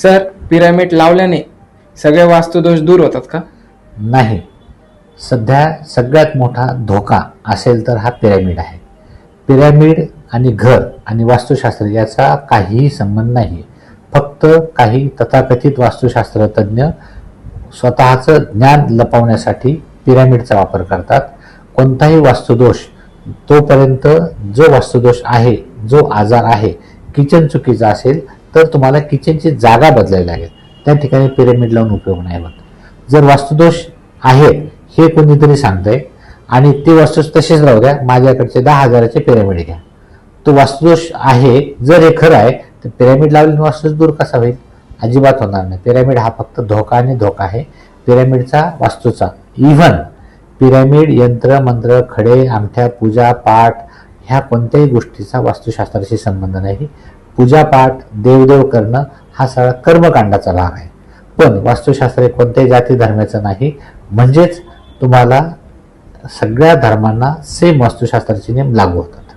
Sir, pyramid लावल्याने सगळे वास्तुदोष दूर होतात का? नाही. सध्या सगळ्यात मोठा धोका असेल तर हा पिरॅमिड आहे. पिरॅमिड आणि घर आणि वास्तुशास्त्र याचा काहीही संबंध नाही. फक्त काही तथाकथित वास्तुशास्त्र तज्ज्ञ स्वतःचं ज्ञान लपवण्यासाठी पिरॅमिडचा वापर करतात. कोणताही वास्तुदोष, तोपर्यंत जो वास्तुदोष आहे, जो आजार आहे, किचन चुकीचा असेल तर तुम्हाला किचनची जागा बदलायला लागेल. त्या ठिकाणी पिरॅमिड लावून उपयोग नाही होत. जर वास्तुदोष आहेत हे कोणीतरी सांगतंय आणि ते वास्तू तसेच राहू द्या, माझ्याकडचे 10,000चे पिरॅमिड घ्या, तो वास्तुदोष आहे, जर हे खरं आहे तर पिरॅमिड लावल्याने वास्तुदोष दूर कसा होईल? अजिबात होणार नाही. पिरॅमिड हा फक्त धोका आणि धोका आहे. पिरॅमिडचा, वास्तूचा, इव्हन पिरॅमिड, यंत्र मंत्र, खडे, अंगठ्या, पूजा पाठ ह्या कोणत्याही गोष्टीचा वास्तुशास्त्राशी संबंध नाही. पूजापाठ, देवदेव करणं हा सगळा कर्मकांडाचा भाग आहे. पण वास्तुशास्त्र कोणत्याही जाती धर्माचं नाही. म्हणजेच तुम्हाला सगळ्या धर्मांना सेम वास्तुशास्त्राचे नियम लागू होतात.